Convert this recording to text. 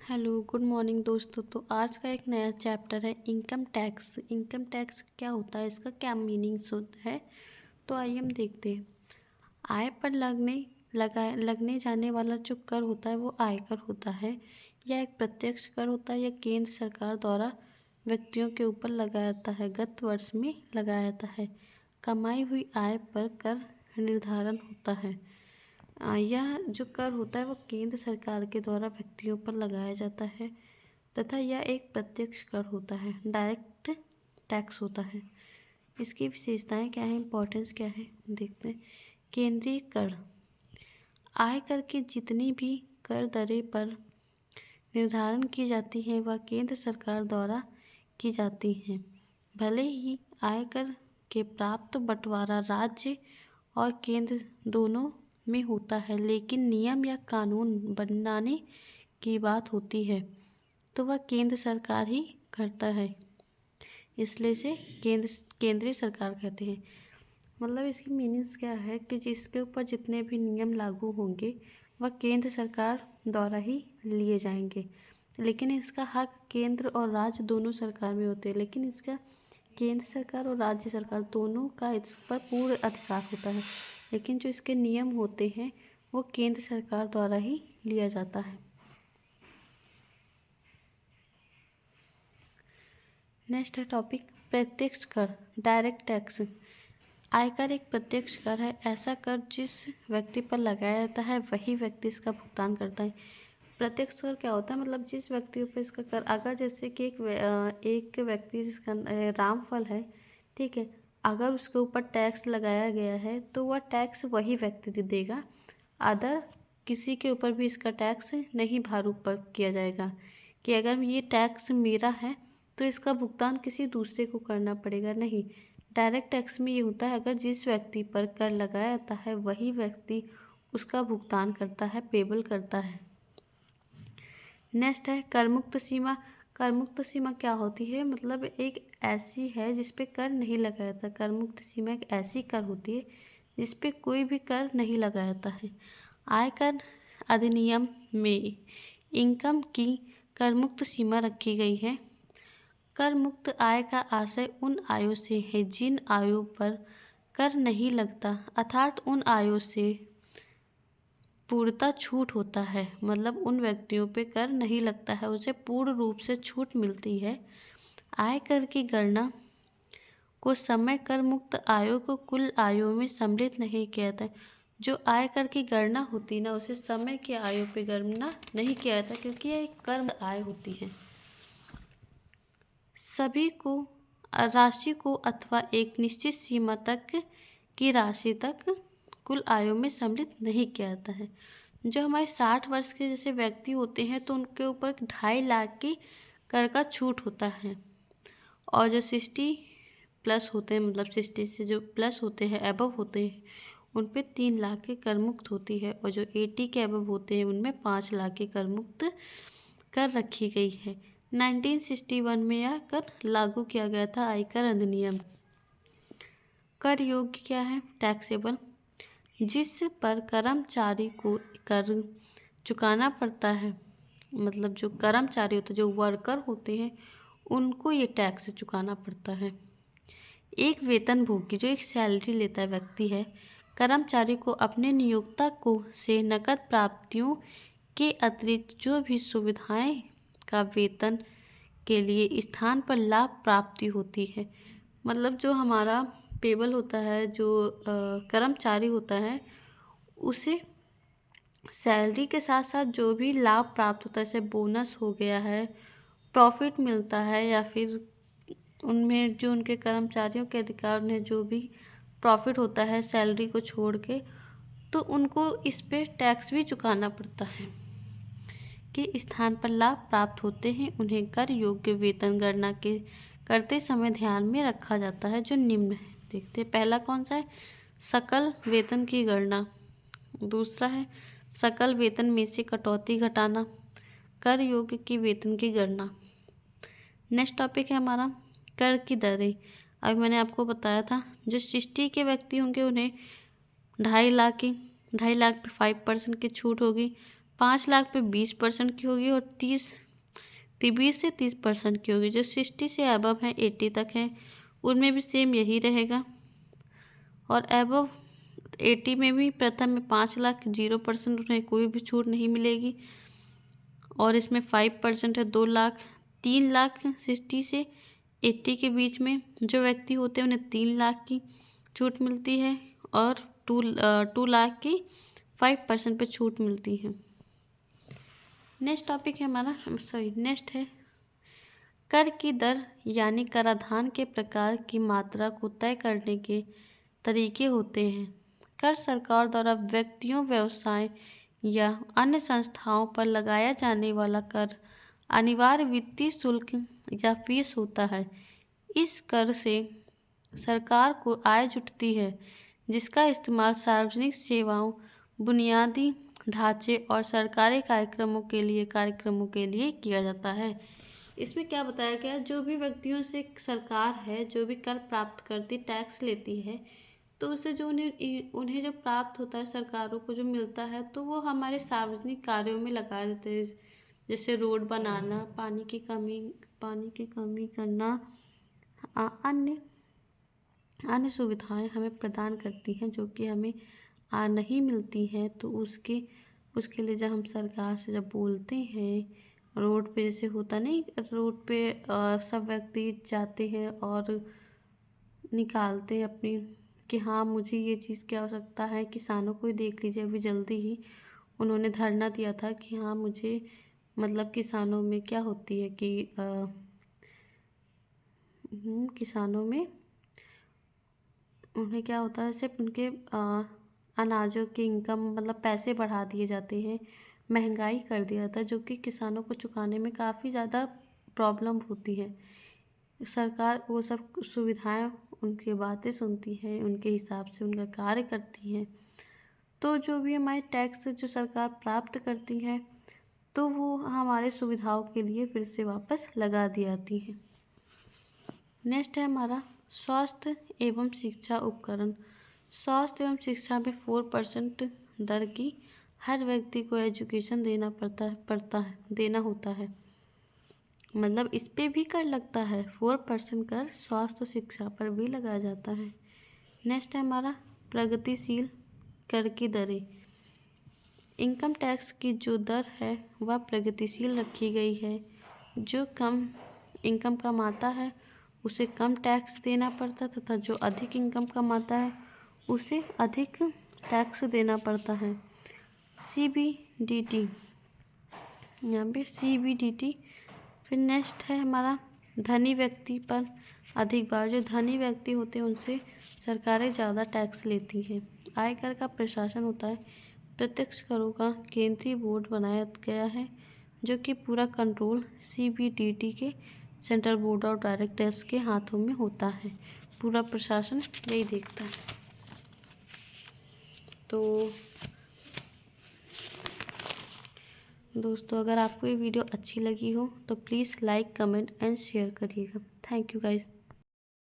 Hello good morning दोस्तों। तो आज का एक नया चैप्टर है इनकम टैक्स। इनकम टैक्स क्या होता है, इसका क्या मीनिंग्स होता है, तो आइए हम देखते हैं। आय पर लगने जाने वाला जो कर होता है वो आयकर होता है। यह एक प्रत्यक्ष कर होता है। यह केंद्र सरकार द्वारा व्यक्तियों के ऊपर लगाया जाता है, गत वर्ष में लगाया जाता है। कमाई हुई आय पर कर निर्धारण होता है। यह जो कर होता है वो केंद्र सरकार के द्वारा व्यक्तियों पर लगाया जाता है तथा यह एक प्रत्यक्ष कर होता है, डायरेक्ट टैक्स होता है। इसकी विशेषताएं क्या है, इम्पोर्टेंस क्या है, देखते हैं। केंद्रीय कर, आयकर की जितनी भी कर दरें पर निर्धारण की जाती है वह केंद्र सरकार द्वारा की जाती हैं। भले ही आयकर के प्राप्त बंटवारा राज्य और केंद्र दोनों में होता है, लेकिन नियम या कानून बनाने की बात होती है तो वह केंद्र सरकार ही करता है। इसलिए इसे केंद्रीय सरकार कहते हैं। मतलब इसकी मीनिंग्स क्या है कि जिसके ऊपर जितने भी नियम लागू होंगे वह केंद्र सरकार द्वारा ही लिए जाएंगे, लेकिन इसका हक केंद्र और राज्य दोनों सरकार में होते हैं। लेकिन इसका केंद्र सरकार और राज्य सरकार दोनों का इस पर पूर्ण अधिकार होता है, लेकिन जो इसके नियम होते हैं वो केंद्र सरकार द्वारा ही लिया जाता है। नेक्स्ट है टॉपिक प्रत्यक्ष कर, डायरेक्ट टैक्स। आयकर एक प्रत्यक्ष कर है। ऐसा कर जिस व्यक्ति पर लगाया जाता है वही व्यक्ति इसका भुगतान करता है। प्रत्यक्ष कर क्या होता है, मतलब जिस व्यक्ति पर इसका कर, अगर जैसे कि एक व्यक्ति जिसका रामफल है, ठीक है, अगर उसके ऊपर टैक्स लगाया गया है तो वह टैक्स वही व्यक्ति देगा। अदर किसी के ऊपर भी इसका टैक्स नहीं भारूप किया जाएगा कि अगर ये टैक्स मेरा है तो इसका भुगतान किसी दूसरे को करना पड़ेगा, नहीं। डायरेक्ट टैक्स में ये होता है अगर जिस व्यक्ति पर कर लगाया जाता है वही व्यक्ति उसका भुगतान करता है, पेबल करता है। नेक्स्ट है करमुक्त सीमा। करमुक्त सीमा क्या होती है, मतलब एक ऐसी है जिस पे कर नहीं लगाया जाता। करमुक्त सीमा एक ऐसी कर होती है जिस पे कोई भी कर नहीं लगाया जाता है। आयकर अधिनियम में इनकम की करमुक्त सीमा रखी गई है। कर मुक्त आय का आशय उन आयों से है जिन आयों पर कर नहीं लगता, अर्थात उन आयों से पूर्णतः छूट होता है। मतलब उन व्यक्तियों पे कर नहीं लगता है, उसे पूर्ण रूप से छूट मिलती है। आयकर की गणना को समय कर मुक्त आयों को कुल आयों में सम्मिलित नहीं किया जाता है। जो आयकर की गणना होती है ना उसे समय के आयों पे गणना नहीं किया जाता, क्योंकि यह एक कर आय होती है। सभी को राशि को अथवा एक निश्चित सीमा तक की राशि तक कुल आयों में सम्मिलित नहीं किया जाता है। जो हमारे 60 वर्ष के जैसे व्यक्ति होते हैं तो उनके ऊपर 2.5 लाख की कर का छूट होता है, और जो 60+ होते हैं, मतलब 60 से जो प्लस होते हैं, एबव होते हैं, उन पे 3 लाख की कर मुक्त होती है, और जो 80 के एबव होते हैं उनमें 5 लाख की कर मुक्त कर रखी गई है। 1961 में यह कर लागू किया गया था, आयकर अधिनियम। कर योग्य क्या है, टैक्सेबल, जिस पर कर्मचारी को कर चुकाना पड़ता है। मतलब जो कर्मचारी होते हैं, जो वर्कर होते हैं, उनको ये टैक्स चुकाना पड़ता है। एक वेतनभोगी जो एक सैलरी लेता है व्यक्ति है, कर्मचारी को अपने नियोक्ता को से नकद प्राप्तियों के अतिरिक्त जो भी सुविधाएं का वेतन के लिए स्थान पर लाभ प्राप्ति होती है। मतलब जो हमारा पेबल होता है, जो कर्मचारी होता है, उसे सैलरी के साथ साथ जो भी लाभ प्राप्त होता है, जैसे बोनस हो गया है, प्रॉफिट मिलता है, या फिर उनमें जो उनके कर्मचारियों के अधिकार में जो भी प्रॉफिट होता है सैलरी को छोड़ के, तो उनको इस पे टैक्स भी चुकाना पड़ता है। के स्थान पर लाभ प्राप्त होते हैं उन्हें कर योग्य वेतन गणना के करते समय ध्यान में रखा जाता है, जो निम्न है। देखते हैं पहला कौन सा है, सकल वेतन की गणना। दूसरा है सकल वेतन में से कटौती घटाना, कर योग्य की वेतन की गणना। नेक्स्ट टॉपिक है हमारा कर की दरें। अभी मैंने आपको बताया था जो 60 के व्यक्ति होंगे उन्हें 2.5 लाख पे 5% की छूट होगी। 5 लाख पे 20% की होगी, और 20 से 30% की होगी। जो 60 से अबव है, 80 तक है, उनमें भी सेम यही रहेगा। और अबव 80 में भी प्रथम में 5 लाख 0% उन्हें कोई भी छूट नहीं मिलेगी। और इसमें 5% है 2 लाख। 3 लाख 60 से 80 के बीच में जो व्यक्ति होते हैं उन्हें 3 लाख की छूट मिलती है, और 2 लाख की 5% पे छूट मिलती है। नेक्स्ट टॉपिक है हमारा, नेक्स्ट है कर की दर, यानी कराधान के प्रकार की मात्रा को तय करने के तरीके होते हैं। कर सरकार द्वारा व्यक्तियों, व्यवसाय या अन्य संस्थाओं पर लगाया जाने वाला कर अनिवार्य वित्तीय शुल्क या फीस होता है। इस कर से सरकार को आय जुटती है, जिसका इस्तेमाल सार्वजनिक सेवाओं, बुनियादी ढांचे और सरकारी कार्यक्रमों के लिए किया जाता है। इसमें क्या बताया गया, जो भी व्यक्तियों से सरकार है जो भी कर प्राप्त करती, टैक्स लेती है, तो उससे जो उन्हें जो प्राप्त होता है, सरकारों को जो मिलता है, तो वो हमारे सार्वजनिक कार्यों में लगा देते हैं। जैसे रोड बनाना, पानी की कमी करना, अन्य अन्य सुविधाएं हमें प्रदान करती हैं जो कि हमें नहीं मिलती हैं। तो उसके लिए जब हम सरकार से जब बोलते हैं, रोड पे जैसे होता नहीं, रोड पे सब व्यक्ति जाते हैं और निकालते हैं अपनी, कि हाँ मुझे ये चीज़ की आवश्यकता है। किसानों को ही देख लीजिए, अभी जल्दी ही उन्होंने धरना दिया था कि हाँ मुझे, मतलब किसानों में क्या होती है कि किसानों में उन्हें क्या होता है, सिर्फ उनके अनाजों की इनकम, मतलब पैसे बढ़ा दिए जाते हैं, महंगाई कर दिया था, जो कि किसानों को चुकाने में काफ़ी ज़्यादा प्रॉब्लम होती है। सरकार वो सब सुविधाएं, उनकी बातें सुनती है, उनके हिसाब से उनका कार्य करती है। तो जो भी हमारे टैक्स जो सरकार प्राप्त करती है, तो वो हमारे सुविधाओं के लिए फिर से वापस लगा दी जाती है। नेक्स्ट है हमारा स्वास्थ्य एवं शिक्षा उपकरण। स्वास्थ्य एवं शिक्षा में 4% दर की हर व्यक्ति को एजुकेशन देना होता है। मतलब इस पे भी कर लगता है, 4% कर स्वास्थ्य शिक्षा पर भी लगाया जाता है। नेक्स्ट है हमारा प्रगतिशील कर की दरें। इनकम टैक्स की जो दर है वह प्रगतिशील रखी गई है। जो कम इनकम कमाता है उसे कम टैक्स देना पड़ता है, तथा जो अधिक इनकम कमाता है उसे अधिक टैक्स देना पड़ता है। CBDT, यहाँ पे CBDT। फिर नेक्स्ट है हमारा धनी व्यक्ति पर अधिक भार। जो धनी व्यक्ति होते हैं उनसे सरकारें ज़्यादा टैक्स लेती हैं। आयकर का प्रशासन होता है। प्रत्यक्ष करों का केंद्रीय बोर्ड बनाया गया है, जो कि पूरा कंट्रोल CBDT के सेंट्रल बोर्ड ऑफ डायरेक्टर्स के हाथों में होता है। पूरा प्रशासन यही देखता है। तो दोस्तों, अगर आपको ये वीडियो अच्छी लगी हो तो please like, comment and share करिएगा। Thank you guys.